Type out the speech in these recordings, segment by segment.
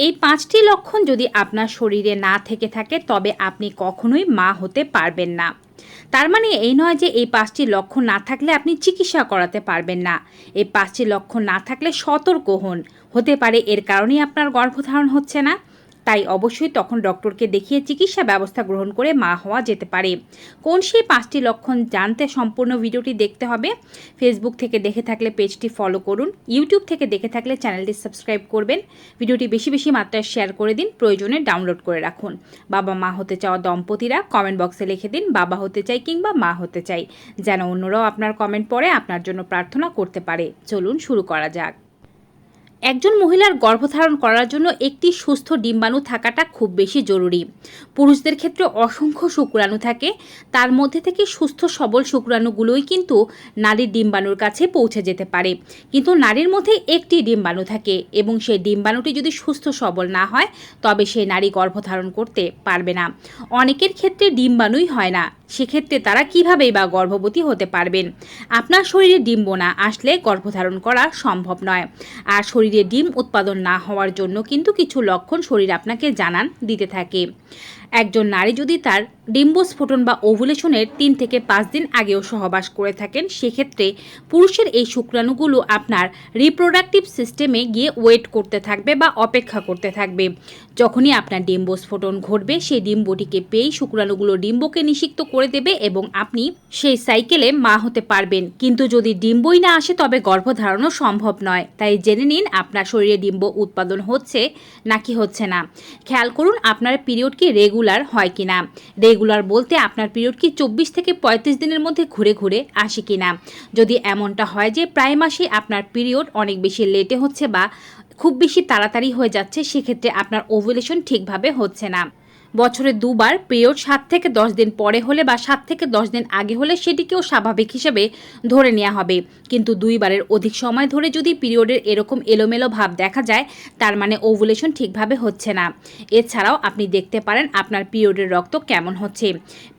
এই ৫টি লক্ষণ যদি আপনার শরীরে না থেকে থাকে তবে আপনি কখনোই মা হতে পারবেন না। তার মানে এই নয় যে এই ৫টি লক্ষণ না থাকলে আপনি চিকিৎসা করাতে পারবেন না। এই ৫টি লক্ষণ না থাকলে সতর্ক হন। হতে পারে এর কারণেই আপনার গর্ভধারণ হচ্ছে না। তাই অবশ্যই তখন ডক্টরকে দেখিয়ে চিকিৎসা ব্যবস্থা গ্রহণ করে মা হওয়া যেতে পারে। কোন সেই ৫টি লক্ষণ জানতে সম্পূর্ণ ভিডিওটি দেখতে হবে। ফেসবুক থেকে দেখে থাকলে পেজটি ফলো করুন, ইউটিউব থেকে দেখে থাকলে চ্যানেলটি সাবস্ক্রাইব করবেন। ভিডিওটি বেশি বেশি মাত্রায় শেয়ার করে দিন, প্রয়োজনে ডাউনলোড করে রাখুন। বাবা মা হতে চাওয়া দম্পতিরা কমেন্ট বক্সে লিখে দিন বাবা হতে চাই কিংবা মা হতে চাই, যেন অন্যরাও আপনার কমেন্ট পড়ে আপনার জন্য প্রার্থনা করতে পারে। চলুন শুরু করা যাক। একজন মহিলার গর্ভধারণ করার জন্য একটি সুস্থ ডিম্বাণু থাকাটা খুব বেশি জরুরি। পুরুষদের ক্ষেত্রে অসংখ্য শুক্রাণু থাকে, তার মধ্যে থেকে সুস্থ সবল শুক্রাণুগুলোই কিন্তু নারীর ডিম্বাণুর কাছে পৌঁছে যেতে পারে। কিন্তু নারীর মধ্যে একটি ডিম্বাণু থাকে এবং সেই ডিম্বাণুটি যদি সুস্থ সবল না হয় তবে সেই নারী গর্ভধারণ করতে পারবে না। অনেকের ক্ষেত্রে ডিম্বাণুই হয় না, সেক্ষেত্রে তারা কীভাবেই বা গর্ভবতী হতে পারবেন? আপনার শরীরে ডিম্ব না আসলে গর্ভধারণ করা সম্ভব নয়। আর শরীরে ডিম উৎপাদন না হওয়ার জন্য কিন্তু কিছু লক্ষণ শরীর আপনাকে জানান দিতে থাকে। একজন নারী যদি তার ডিম্বস্ফোটন বা ওভুলেশনের ৩ থেকে ৫ দিন আগেও সহবাস করে থাকেন, সেক্ষেত্রে পুরুষের এই শুক্রাণুগুলো আপনার রিপ্রোডাক্টিভ সিস্টেমে গিয়ে ওয়েট করতে থাকবে বা অপেক্ষা করতে থাকবে। যখনই আপনার ডিম্বস্ফোটন ঘটবে সেই ডিম্বটিকে পেয়েই শুক্রাণুগুলো ডিম্বকে নিষিক্ত করে দেবে এবং আপনি সেই সাইকেলে মা হতে পারবেন। কিন্তু যদি ডিম্বই না আসে তবে গর্ভধারণও সম্ভব নয়। তাই জেনে নিন আপনার শরীরে ডিম্ব উৎপাদন হচ্ছে নাকি হচ্ছে না। খেয়াল করুন আপনার পিরিয়ড কি রেগুলার হয় কিনা। রেগুলার বলতে আপনার পিরিয়ড কি ২৪ থেকে ৩৫ দিনের মধ্যে ঘুরে ঘুরে আসে কিনা। যদি এমনটা হয় যে প্রায় মাসে আপনার পিরিয়ড অনেক বেশি লেটে হচ্ছে বা খুব বেশি তাড়াতাড়ি হয়ে যাচ্ছে, সেক্ষেত্রে আপনার ওভুলেশন ঠিকভাবে হচ্ছে না। বছরে দুবার পিরিয়ড ৭ থেকে ১০ দিন পরে হলে বা ৭ থেকে ১০ দিন আগে হলে সেটিকেও স্বাভাবিক হিসেবে ধরে নেওয়া হবে। কিন্তু ২ বারের অধিক সময় ধরে যদি পিরিয়ডের এরকম এলোমেলো ভাব দেখা যায়, তার মানে ওভুলেশন ঠিকভাবে হচ্ছে না। এছাড়াও আপনি দেখতে পারেন আপনার পিরিয়ডের রক্ত কেমন হচ্ছে।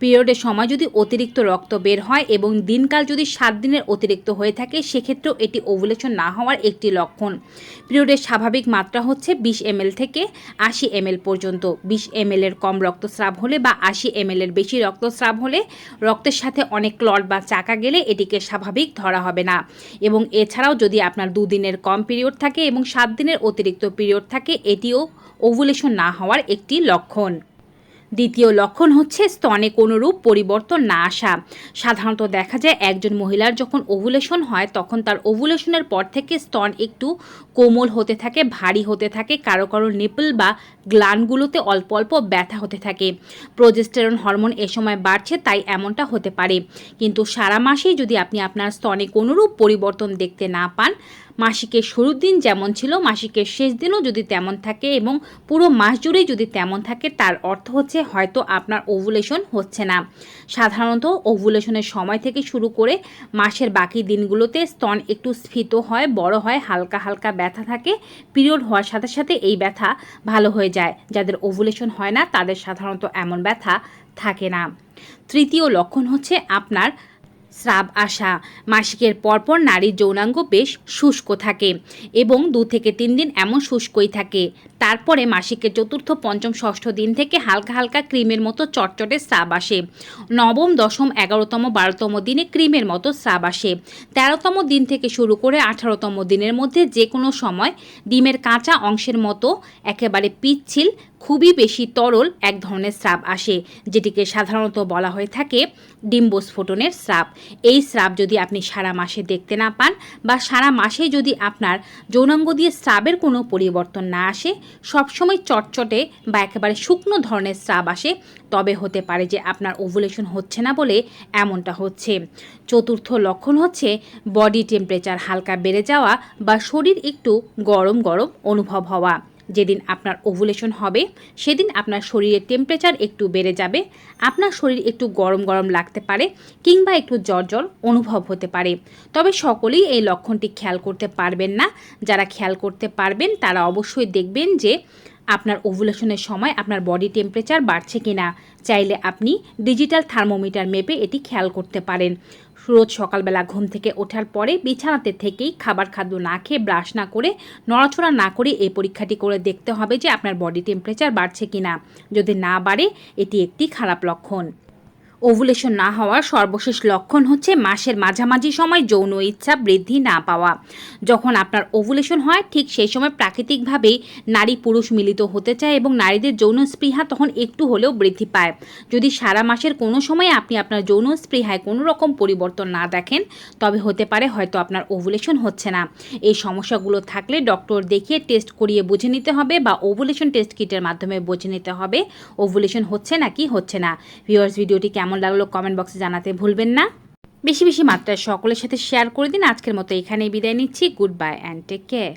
পিরিয়ডের সময় যদি অতিরিক্ত রক্ত বের হয় এবং দিনকাল যদি ৭ দিনের অতিরিক্ত হয়ে থাকে, সেক্ষেত্রেও এটি ওভুলেশন না হওয়ার একটি লক্ষণ। পিরিয়ডের স্বাভাবিক মাত্রা হচ্ছে ২০ ml থেকে ৮০ ml পর্যন্ত। ২০ ml এর কম রক্তস্রাব হলে বা ৮০ ml এর বেশি রক্তস্রাব হলে রক্তের সাথে অনেক ক্লট বা চাকা গেলে এটিকে স্বাভাবিক ধরা হবে না। এবং এছাড়াও যদি আপনার ২ দিনের কম পিরিয়ড থাকে এবং ৭ দিনের অতিরিক্ত পিরিয়ড থাকে, এটিও ওভুলেশন না হওয়ার একটি লক্ষণ। দ্বিতীয় লক্ষণ হচ্ছে স্তনে কোনোরূপ পরিবর্তন না আসা। সাধারণত দেখা যায় একজন মহিলার যখন ওভুলেশন হয় তখন তার ওভুলেশনের পর থেকে স্তন একটু কোমল হতে থাকে, ভারী হতে থাকে, কারো কারো নিপল বা গ্ল্যান্ডগুলোতে অল্প অল্প ব্যথা হতে থাকে। প্রোজেস্টেরন হরমোন এ সময় বাড়ছে, তাই এমনটা হতে পারে। কিন্তু সারা মাসেই যদি আপনি আপনার স্তনে কোনোরূপ পরিবর্তন দেখতে না পান, মাসিকের শুরুর দিন যেমন ছিল মাসিকের শেষ দিনও যদি তেমন থাকে এবং পুরো মাস জুড়েই যদি তেমন থাকে, তার অর্থ হচ্ছে হয়তো আপনার ওভুলেশন হচ্ছে না। সাধারণত ওভুলেশনের সময় থেকে শুরু করে মাসের বাকি দিনগুলোতে স্তন একটু স্ফীত হয়, বড় হয়, হালকা হালকা ব্যথা থাকে। পিরিয়ড হওয়ার সাথে সাথে এই ব্যথা ভালো হয়ে যায়। যাদের ওভুলেশন হয় না তাদের সাধারণত এমন ব্যথা থাকে না। তৃতীয় লক্ষণ হচ্ছে আপনার স্রাব আসা। মাসিকের পরপর নারীর যৌনাঙ্গ বেশ শুষ্ক থাকে এবং ২ থেকে ৩ দিন এমন শুষ্কই থাকে। তারপরে মাসিকের চতুর্থ, পঞ্চম, ষষ্ঠ দিন থেকে হালকা হালকা ক্রিমের মতো চটচটে স্রাব আসে। নবম, দশম, ১১তম, ১২তম দিনে ক্রিমের মতো স্রাব আসে। ১৩তম দিন থেকে শুরু করে ১৮তম দিনের মধ্যে যে কোনো সময় ডিমের কাঁচা অংশের মতো একেবারে পিচ্ছিল, খুবই বেশি তরল এক ধরনের স্রাব আসে, যেটিকে সাধারণত বলা হয়ে থাকে ডিম্বস্ফোটনের স্রাব। এই স্রাব যদি আপনি সারা মাসে দেখতে না পান বা সারা মাসে যদি আপনার যৌনাঙ্গ দিয়ে স্রাবের কোনো পরিবর্তন না আসে, সবসময় চটচটে বা একেবারে শুকনো ধরনের স্রাব আসে, তবে হতে পারে যে আপনার ওভুলেশন হচ্ছে না বলে এমনটা হচ্ছে। চতুর্থ লক্ষণ হচ্ছে বডি টেম্পারেচার হালকা বেড়ে যাওয়া বা শরীর একটু গরম গরম অনুভব হওয়া। যেদিন আপনার ওভুলেশন হবে সেদিন আপনার শরীরের টেম্পারেচার একটু বেড়ে যাবে, আপনার শরীর একটু গরম গরম লাগতে পারে কিংবা একটু জ্বর জ্বর অনুভব হতে পারে। তবে সকলেই এই লক্ষণটি খেয়াল করতে পারবেন না। যারা খেয়াল করতে পারবেন তারা অবশ্যই দেখবেন যে আপনার ওভুলেশনের সময় আপনার বডি টেম্পারেচার বাড়ছে কিনা। চাইলে আপনি ডিজিটাল থার্মোমিটার মেপে এটি খেয়াল করতে পারেন। রোজ সকালবেলা ঘুম থেকে ওঠার পরে বিছানাতে থেকেই খাদ্য না খেয়ে ব্রাশ না করে নড়াচড়া না করে এই পরীক্ষাটি করে দেখতে হবে যে আপনার বডি টেম্পারেচার বাড়ছে কিনা। যদি না বাড়ে এটি একটি খারাপ লক্ষণ। ওভুলেশন না হওয়ার সর্বশেষ লক্ষণ হচ্ছে মাসের মাঝামাঝি সময় যৌন ইচ্ছা বৃদ্ধি না পাওয়া। যখন আপনার ওভুলেশন হয় ঠিক সেই সময় প্রাকৃতিকভাবেই নারী পুরুষ মিলিত হতে চায় এবং নারীদের যৌন স্পৃহা তখন একটু হলেও বৃদ্ধি পায়। যদি সারা মাসের কোনো সময় আপনি আপনার যৌন স্পৃহায় কোনো রকম পরিবর্তন না দেখেন তবে হতে পারে হয়তো আপনার ওভুলেশন হচ্ছে না। এই সমস্যাগুলো থাকলে ডক্টর দেখিয়ে টেস্ট করিয়ে বুঝে নিতে হবে বা ওভুলেশন টেস্ট কিটের মাধ্যমে বুঝে নিতে হবে ওভুলেশন হচ্ছে নাকি হচ্ছে না। ভিউয়ার্স, ভিডিওটি কেমন লাগলো কমেন্ট বক্সে জানাতে ভুলবেন না। বেশি বেশি মাত্রায় সকলের সাথে শেয়ার করে দিন। আজকের মতো এখানেই বিদায় নিচ্ছি। Good bye and take care.